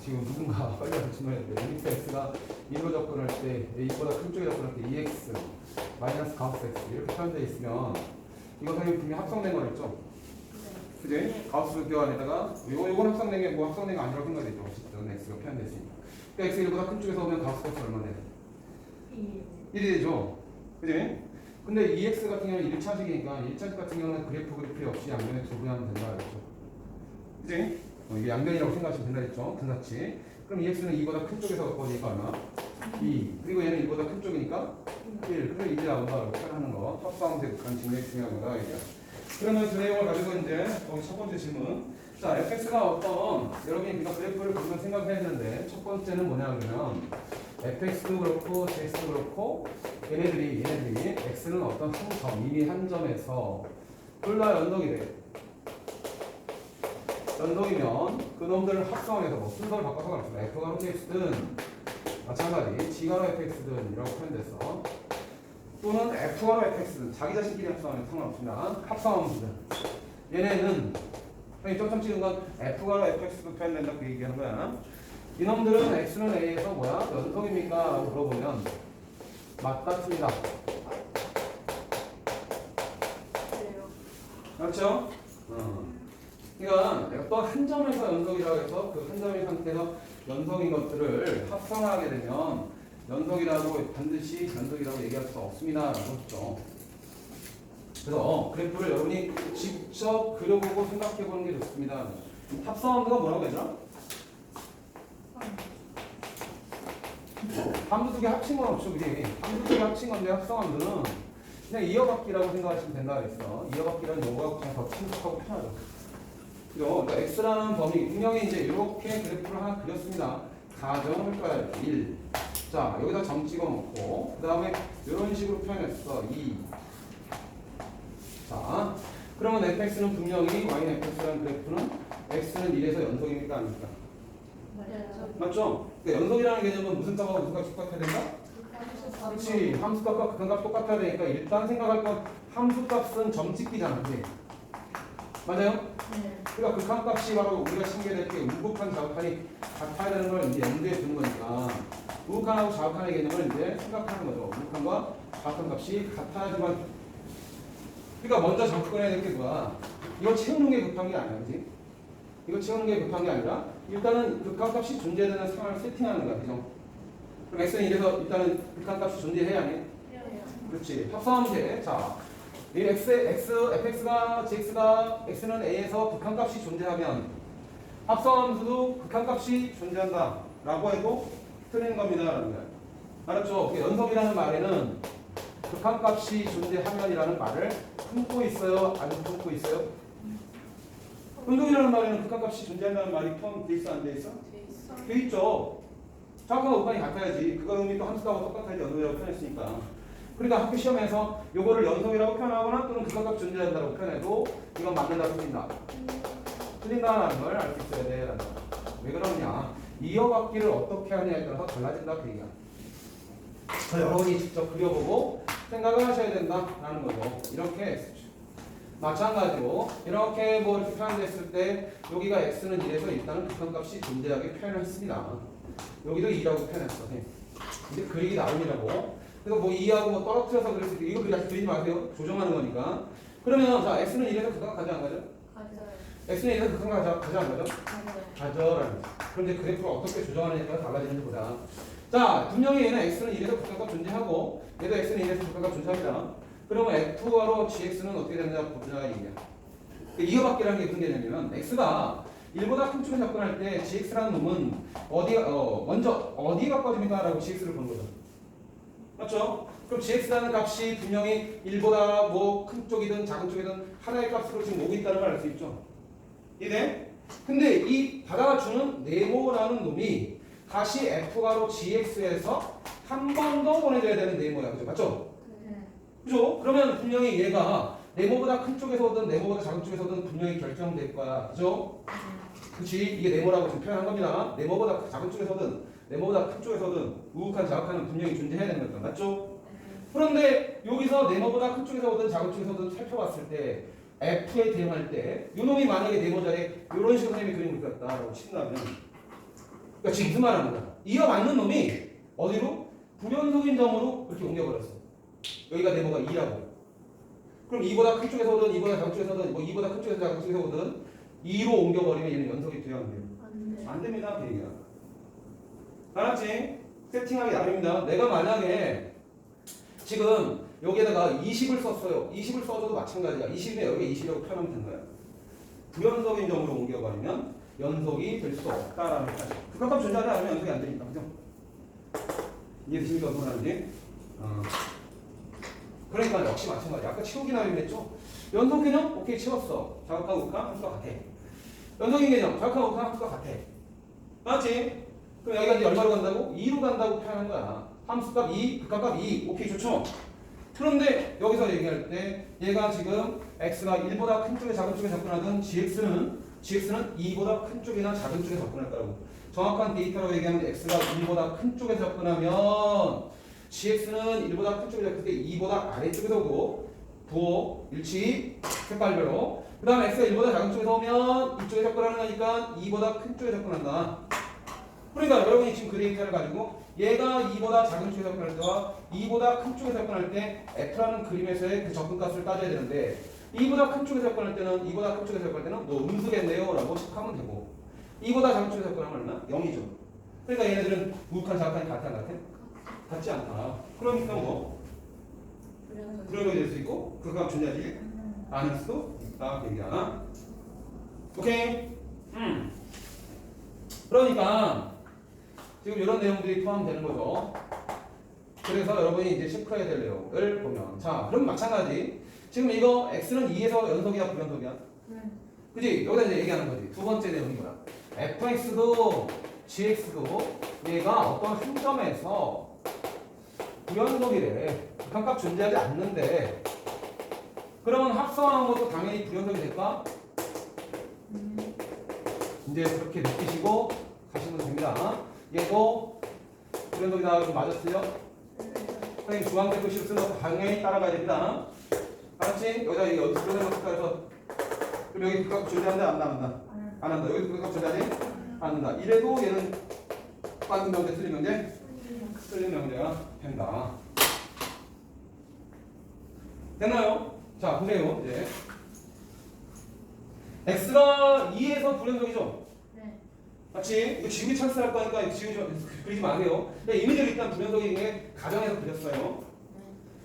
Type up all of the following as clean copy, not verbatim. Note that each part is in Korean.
지금 누군가 빨리 와서 질문해야 돼. 리미트 x가 1로 접근할 때 a보다 큰 쪽에 접근할 때 2x 마이너스 가우스 x 이렇게 표현되어 있으면 이거 선생님 분명히 합성된 거랬죠? 그지? 가우스 교환에다가 요건 합성된 게 뭐 합성된 거 아니라고 생각되죠. 어쨌든 x가 표현됐으니까. 그러니까 x 1보다 큰 쪽에서 오면 가우스 값이 얼마 돼? 1이 되죠. 그지? 근데 2x 같은 경우는 1차식이니까 1차식 같은 경우는 그래프 없이 양면에 두분하면 된다 그랬죠. 그지? 이게 양면이라고 생각하시면 된다 했죠. 등사치. 그럼 2x는 2보다 큰 쪽에서 갖고 오니까 얼마? 2. 그리고 얘는 1보다 큰 쪽이니까 1. 그래서 1이 나온다. 이렇게 표현하는 거. 합성함수의 극한 증명이 중요한 거다. 이게. 그러면 그 내용을 가지고 이제 첫 번째 질문. 자, fx가 어떤 여러분이 그러니까 그래프를 보면 생각해야 되는데 첫 번째는 뭐냐 그러면 fx도 그렇고 gx도 그렇고 얘네들이 x는 어떤 한 점, 이미 한 점에서 둘다 연동이 돼. 연동이면 그 놈들을 합성해서 뭐 순서를 바꿔서 가르쳐요. f가로 gx든 마찬가지 g가로 fx든 이라고 표현됐어. 또는 f가로 fx든 자기 자신끼리 합성하면 상관없습니다. 합성함수든 얘네는 점점 찍은 건 f가로 fx도 표현된다 그 얘기하는 거야. 이놈들은 x는 a에서 뭐야? 연속입니까? 라고 물어보면 맞다 틀리다. 그렇죠? 그러니까 어떤 한 점에서 연속이라고 해서 그 한 점의 상태에서 연속인 것들을 합성하게 되면 연속이라고 반드시 연속이라고 얘기할 수 없습니다. 라고 했죠. 그래서 그래프를 여러분이 직접 그려보고 생각해보는 게 좋습니다. 합성함수가 뭐라고 되죠? 함수 두 개 합친 건 없죠, 그지? 함수 두 개 합친 건데 합성함수는 그냥 이어받기라고 생각하시면 된다 그랬어. 이어받기라는 용어가 그냥 더 친숙하고 편하죠. 그러니까 x라는 범위 분명히 이제 이렇게 그래프를 하나 그렸습니다. 가정을 꺼야 돼. 1. 자, 여기다 점 찍어 놓고 그 다음에 이런 식으로 표현했어. 2. 자, 그러면 fx는 분명히 y는 fx라는 그래프는 x는 1에서 연속입니까? 아닙니까? 맞죠? 그러니까 연속이라는 개념은 무슨 값하고 무슨 값이 똑같아야 된다? 그렇지. 함수값과 극한값 똑같아야 되니까 일단 생각할 건 함수값은 점 찍기잖아. 그치? 맞아요? 네. 그러니까 극한값이 바로 우리가 신기해야 될 게 우극한 자극한이 같아야 되는 걸 이제 염두에 두는 거니까 우극한하고 자극한의 개념을 이제 생각하는 거죠. 우극한과 자극한 값이 같아야지만 그러니까 먼저 접근해야 될 게 뭐야? 이거 채우는 게 급한 게 아니야. 그치? 이거 채우는 게 급한 게 아니라 일단은 극한값이 존재되는 상황을 세팅하는 거야. 그죠? 그럼 x는 이래서 일단은 극한값이 존재해야 해. 그렇지. 합성하면 돼. 자, 이 fx가 gx가 x는 a에서 극한값이 존재하면 합성함수도 극한값이 존재한다 라고 해도 틀린 겁니다. 라는 거야. 알았죠? 연속이라는 말에는 극한값이 존재하면이라는 말을 품고 있어요? 안 품고 있어요? 운동이라는 말에는 극한값이 존재한다는 말이 포함돼 있어? 안 돼 있어? 돼 있죠. 자극과 극한이 같아야지. 그거 의미 또 함수하고 똑같아야지 연속이라고 표현했으니까. 그러니까 학교 시험에서 요거를 연속이라고 표현하거나 또는 극한값 존재한다고 표현해도 이건 맞는다 틀린다. 틀린다는 걸 알 수 있어야 돼. 왜 그러냐? 이어받기를 어떻게 하느냐에 따라서 달라진다 그 얘기야. 그래서 여러분이 직접 그려보고 생각을 하셔야 된다라는 거죠. 이렇게 마찬가지로 이렇게 뭐 이렇게 표현됐을 때 여기가 x는 1에서 일단은 극한값이 존재하게 표현을 했습니다. 여기도 2라고 표현했어. 이제 그리기 나름이라고. 그래서 뭐 2하고 뭐 떨어뜨려서 그랬을 때 이거 그리지 마세요. 조정하는 거니까. 그러면 자 x는 1에서 극한 가져 안 가죠? x는 1에서 극한 가져 안 가죠? 가져라는 거죠. 그런데 그래프를 어떻게 조정하느냐에 따라 달라지는지 보자. 자, 분명히 얘는 x는 1에서 극한값 존재하고 얘도 x는 1에서 극한값 존재합니다. 그러면 f가로 gx는 어떻게 되느냐 보자 이게. 이어받기라는 게 무슨 개념이냐면 x가 1보다 큰 쪽에 접근할 때 gx라는 놈은 먼저 어디에 가까워집니까? 라고 gx를 보는 거죠. 맞죠? 그럼 gx라는 값이 분명히 1보다 뭐 큰 쪽이든 작은 쪽이든 하나의 값으로 지금 오고 있다는 걸 알 수 있죠. 이해? 근데 이 받아주는 네모라는 놈이 다시 f가로 gx에서 한 번 더 보내줘야 되는 네모야. 그죠? 맞죠? 그죠? 그러면 분명히 얘가 네모보다 큰 쪽에서 오든 네모보다 작은 쪽에서 오든 분명히 결정될 거야. 그죠? 그치? 이게 네모라고 지금 표현한 겁니다. 네모보다 작은 쪽에서든 네모보다 큰 쪽에서든 우극한 자극한은 분명히 존재해야 되는 거죠. 맞죠? 그런데 여기서 네모보다 큰 쪽에서 오든 작은 쪽에서 오든 살펴봤을 때 F에 대응할 때 요놈이 만약에 네모 자리에 이런 식으로 선생님이 그림을 그렸다라고 친다면 그러니까 지금 무슨 말하는 거야? 이어 맞는 놈이 어디로? 불연속인 점으로 이렇게 옮겨버렸어. 여기가 네모가 2라고. 그럼 2보다 큰 쪽에서 오든 2보다 작은 쪽에서 오든 뭐 2보다 큰 쪽에서 작은 쪽에서 오든 2로 옮겨버리면 얘는 연속이 돼야 안 돼요? 안 됩니다. 그 얘기야. 알았지? 세팅하기 나름입니다. 내가 만약에 지금 여기에다가 20을 썼어요. 20을 써줘도 마찬가지야. 20이면 여기 20이라고 표현하면 된 거야. 불연속인 점으로 옮겨버리면 연속이 될 수 없다라는 거야. 극한값 존재하지 않으면 연속이 안 되니까. 그죠? 이해되십니까? 어떤 말인지? 그러니까 역시 마찬가지야. 아까 채우기 나름이랬죠? 연속 개념? 오케이, 채웠어. 자극하고 극한 함수가 같아. 연속인 개념, 자극하고 극한 함수가 같아. 맞지? 그럼 여기가 이제 얼마로 간다고? 2로 간다고 표현한 거야. 함수값 2, 극한값 2. 오케이, 좋죠? 그런데 여기서 얘기할 때 얘가 지금 x가 1보다 큰 쪽에 작은 쪽에 접근하든 gx는 2보다 큰 쪽이나 작은 쪽에 접근할 거라고. 정확한 데이터로 얘기하면 x가 1보다 큰 쪽에 접근하면 gx는 1보다 큰 쪽에 접근할 때 2보다 아래쪽에서 오고 부호, 일치, 색깔별로. 그 다음에 x가 1보다 작은 쪽에서 오면 이쪽에 접근하는 거니까 2보다 큰 쪽에 접근한다. 그러니까 여러분이 지금 그 데이터를 가지고 얘가 2보다 작은 쪽에 접근할 때와 2보다 큰 쪽에 접근할 때 F라는 그림에서의 그 접근값을 따져야 되는데 2보다 큰 쪽에 접근할 때는 2보다 큰 쪽에 접근할 때는 뭐 음수겠네요 라고 체크하면 되고 2보다 작은 쪽에 접근하면 얼마나? 0이죠. 그러니까 얘네들은 무극한 자극한이 같아 안 같아? 같지 않다. 그러니까 뭐 불연속이 될 수 있고 극한값 존재하지 않을 수도 있다 그 얘기야. 오케이? 그러니까 지금 이런 내용들이 포함되는 거죠. 그래서 여러분이 이제 체크해야 될 내용을 보면 자 그럼 마찬가지 지금 이거 x는 2에서 연속이야 불연속이야? 그지? 여기다 이제 얘기하는 거지. 두 번째 내용이 뭐야? fx도 gx도 얘가 어떤 한 점에서 불연속이래. 극한값 존재하지 않는데 그러면 합성한 것도 당연히 불연속이 될까? 이제 그렇게 느끼시고 가시면 됩니다. 얘도 불연속이다 그럼 맞았어요? 선생님 주황색 글씨로 쓰는 거 당연히 따라가야 됩니다. 알았지? 여기다 여기 불연속이다 해서 그럼 여기 극값 존재한다 안 한다? 안 한다. 여기 극값 존재하지? 안 한다. 이래도 얘는 맞는 명제 틀린 명제? 틀린 명제가 된다. 됐나요? 자 보세요 이제 x가 2에서 불연속이죠? 네. 맞지? 이거 지우개 찬스 할 거니까 지우개 좀 그리지 마세요. 근데 이미지를 일단 불연속인 게 가정에서 그렸어요.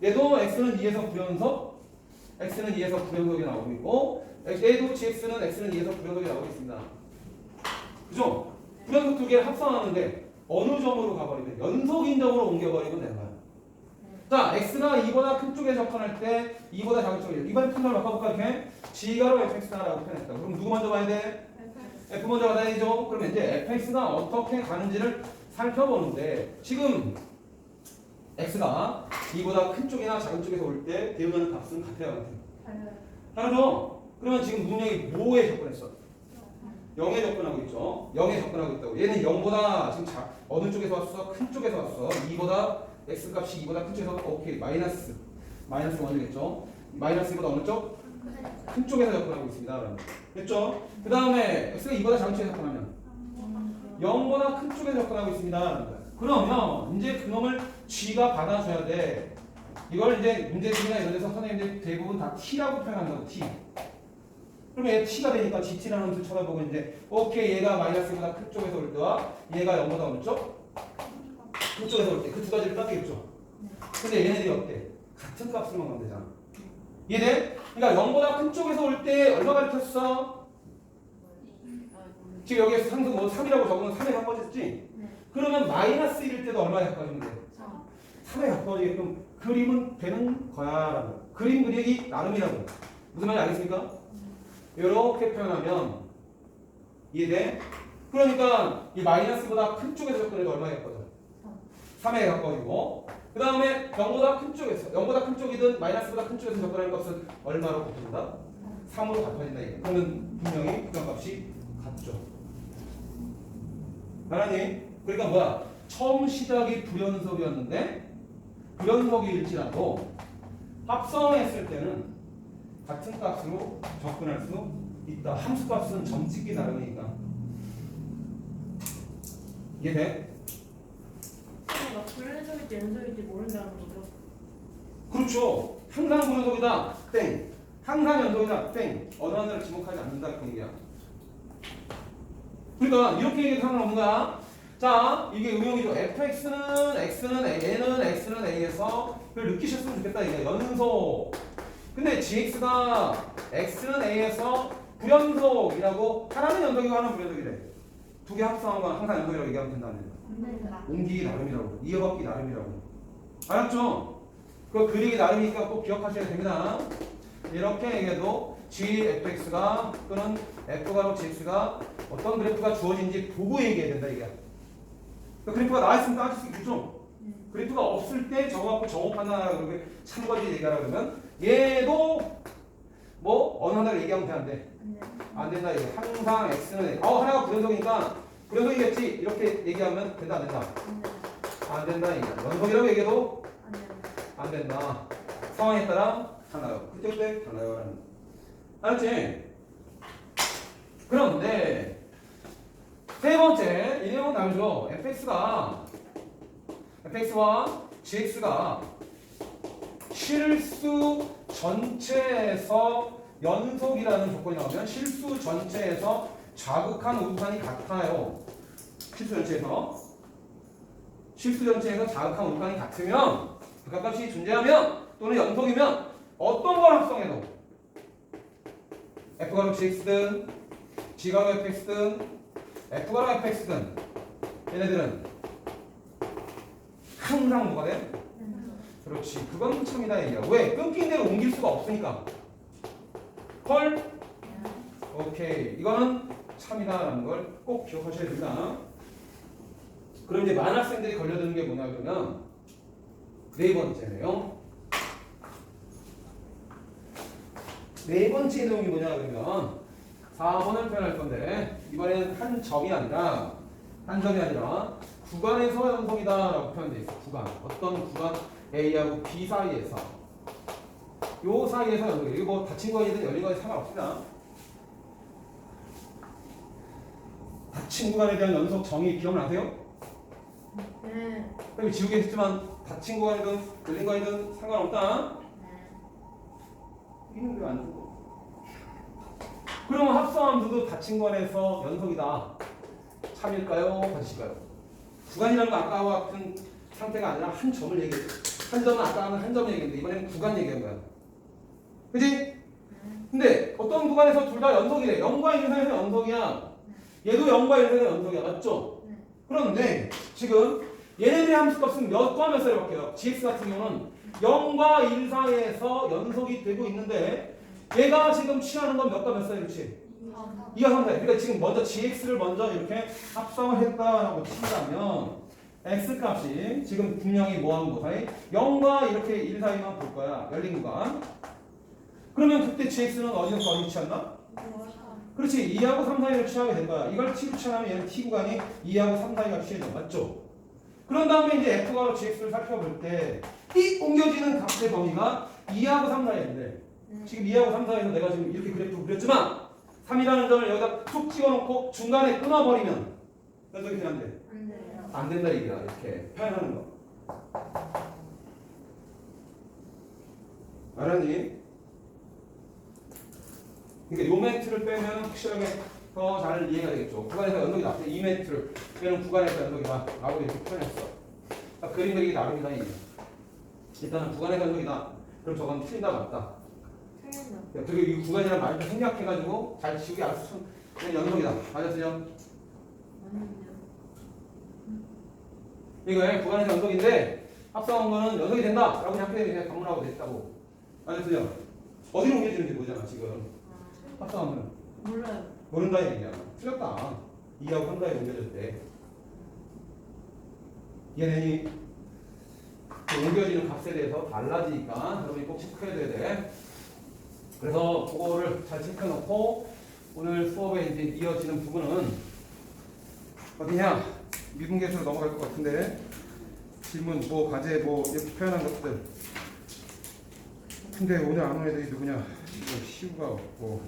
네. 얘도 x는 2에서 불연속, x는 2에서 불연속이 나오고 있고, 얘도 gx는 x는 2에서 불연속이 나오고 있습니다. 그죠? 네. 불연속 두 개를 합성하는데 어느 점으로 가버리면 연속인 점으로 옮겨버리면 되는 거야. 자, x가 2보다 큰 쪽에 접근할 때 2보다 작은 쪽에 이번에 편을 바꿔볼까 이렇게 g가로 fx다라고 표현했다. 그럼 누구 먼저 봐야 돼? f 먼저 받아야 되죠. 그러면 이제 fx가 어떻게 가는지를 살펴보는데 지금 x가 2보다 큰 쪽이나 작은 쪽에서 올 때 배우는 값은 같아요. 다르죠? 그러면 지금 문명이 뭐에 접근했어? 0에 접근하고 있죠. 0에 접근하고 있다고. 얘는 0보다 지금 어느 쪽에서 왔어? 큰 쪽에서 왔어. 2보다 x 값이 2보다 큰 쪽에서 오케이 마이너스 원이겠죠. 마이너스보다 어느 쪽? 큰 쪽에서 접근하고 있습니다. 됐죠? 그 다음에 x가 2보다 작은 쪽에 접근하면 0보다 큰 쪽에 접근하고 있습니다. 그러면 이제 그놈을 g가 받아줘야 돼. 이걸 이제 문제집이나 이런 데서 선생님들 대부분 다 t라고 표현한다고 t. 그러면 얘 t가 되니까 gt라는 함수 쳐다보고 이제 오케이 얘가 마이너스보다 큰 쪽에서 올 때와 얘가 0보다 어느 쪽? 그쪽에서 올 때 그 두 가지를 따지겠죠. 근데 얘네들이 어때? 같은 값으로만 가면 되잖아. 이해돼? 그러니까 0보다 큰 쪽에서 올 때 얼마 가르쳤어? 지금 여기에 상수 뭐 3이라고 적으면 3에 가까워졌지? 그러면 마이너스 1일 때도 얼마에 가까워지면 돼? 3에 가까워지게끔 그림은 되는 거야 라고. 그림 그리기 나름이라고. 무슨 말인지 알겠습니까? 이렇게 표현하면 이해돼? 그러니까 이 마이너스보다 큰 쪽에서 접근해도 얼마에 가까워져? 3에 가까워지고 그 다음에 0보다 큰 쪽에서 0보다 큰 쪽이든 마이너스보다 큰 쪽에서 접근하는 값은 얼마로 곱해진다? 3으로 갚아진다. 그러면 분명히 극한값이 같죠. 알았니? 그러니까 뭐야? 처음 시작이 불연속이었는데 불연속일지라도 합성했을 때는 같은 값으로 접근할 수 있다. 함수값은 점 찍기 나름이니까. 이해돼? 막 불연속일지 연속일지 모른다는 거죠. 그렇죠. 항상 불연속이다. 땡. 항상 연속이다. 땡. 어느 하나를 지목하지 않는다. 그 얘기야. 그러니까 이렇게 얘기해도 상관없는 거야. 자, 이게 응용이죠. fx는 x는 a는 x는 a에서 그걸 느끼셨으면 좋겠다. 이게 연속. 근데 gx가 x는 a에서 불연속이라고 하나는 연속이고 하나는 불연속이래. 두 개 합성한 건 항상 연속이라고 얘기하면 된다는 거야. 옮기기 나름이라고. 이어받기 나름이라고. 알았죠? 그 그리기 나름이니까 꼭 기억하셔야 됩니다. 이렇게 얘기해도 gfx가 또는 f가로 gx가 어떤 그래프가 주어진지 보고 얘기해야 된다 이게. 그 그래프가 나와있으면 따질 수 있겠죠? 그래프가 없을 때 저거 갖고 저거 판단하라 그러고 참거리 얘기하라 그러면 얘도 뭐 어느 하나를 얘기하면 돼 안 돼? 안 된다 이게. 항상 x는 하나가 불연속이니까 불연속이겠지 이렇게 얘기하면 된다 안 된다? 안 된다 이게. 연속이라고 얘기해도 안 된다. 상황에 따라 달라요. 그때 달라요. 알았지? 그런데 세 번째 이 내용은 다르죠. fx와 gx가 실수 전체에서 연속이라는 조건이 나오면 실수 전체에서 자극한 우주선이 같아요. 실수 전체에서 자극한 우주선이 같으면 극합값이 존재하면 또는 연속이면 어떤 걸 합성해도 f가로 gx든 g가로 fx든 f가로 fx든 얘네들은 항상 뭐가 돼? 그렇지. 그건 참이다 얘기야. 왜? 끊긴 대로 옮길 수가 없으니까. 헐? 오케이. 이거는 참이다라는 걸 꼭 기억하셔야 됩니다. 그럼 이제 많은 학생들이 걸려드는 게 뭐냐 그러면 네 번째 내용. 네 번째 내용이 뭐냐 그러면 4번을 표현할 건데 이번에는 한 점이 아니라 구간에서 연속이다라고 표현되어 있어. 구간. 어떤 구간 A하고 B 사이에서 요 사이에서 연속이에요. 이거 뭐 닫힌 거이든 열린 거이든 상관없습니다. 닫힌 구간에 대한 연속 정의 기억나세요? 네. 그럼 지우개 했지만 닫힌 구간이든 열린 거이든 상관없다. 이는 왜 안 주고? 그러면 합성함수도 닫힌 구간에서 연속이다. 참일까요? 거짓일까요? 구간이라는 거 아까와 같은 상태가 아니라 한 점을 얘기해. 한 점은 아까는 한 점을 얘기했는데 이번에는 구간 얘기한 거야. 그치? 근데 어떤 구간에서 둘 다 연속이래. 0과 1사이에서 연속이야. 얘도 0과 1사이에서 연속이야. 맞죠? 그런데 지금 얘네들의 함수값은 몇과 몇 사이로 바뀌어요? gx 같은 경우는 0과 1 사이에서 연속이 되고 있는데 얘가 지금 취하는 건 몇과 몇 사이로 취해? 2와 3 사이. 그러니까 지금 먼저 gx를 먼저 이렇게 합성을 했다라고 친다면 x값이 지금 분명히 뭐하는 거 사이? 0과 이렇게 1 사이만 볼 거야. 열린 구간. 그러면 그때 gx는 어디서 어디 취한다? 그렇지. 2하고 3 사이를 취하게 된 거야. 이걸 t로 취하면 얘는 t 구간이 2하고 3 사이가 취해져. 맞죠? 그런 다음에 이제 f가로 gx를 살펴볼 때 이 옮겨지는 값의 범위가 2하고 3 사이인데 지금 2하고 3 사이에서 내가 지금 이렇게 그래프 그렸지만 3이라는 점을 여기다 툭 찍어놓고 중간에 끊어버리면 연속이 되면 안 돼? 안 된다 얘기야. 이렇게 표현하는 거. 알았니? 그러니까 요 멘트를 빼면 확실하게 더 잘 이해가 되겠죠. 구간에서 연속이다. 이 멘트를 빼는 구간에서 연속이다. 라고 이렇게 표현했어. 그림 그리기 나름이다 이게. 일단은 구간에서 연속이다. 그럼 저건 틀린다 맞다. 그리고 이 구간이라는 말도 생략해가지고 잘 지우개 알았어. 연속이다. 맞았어요? 이거 구간에서 연속인데 합성한 거는 연속이 된다. 라고 생각해 그냥 방문하고 됐다고. 맞았어요? 어디로 옮겨지는지 모르잖아 지금. 합성하면. 몰라요. 모른다 이 얘기야. 틀렸다. 2하고 3 사이 옮겨졌대. 얘네이 옮겨지는 값에 대해서 달라지니까 여러분이 꼭 체크해야 돼. 그래서 그거를 잘 체크해놓고 오늘 수업에 이제 이어지는 부분은 어디냐? 미분계수로 넘어갈 것 같은데 질문 뭐 과제 뭐 이렇게 표현한 것들. 근데 오늘 안 온 애들이 누구냐? 시우가 없고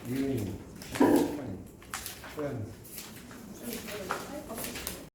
이은이, 소연이.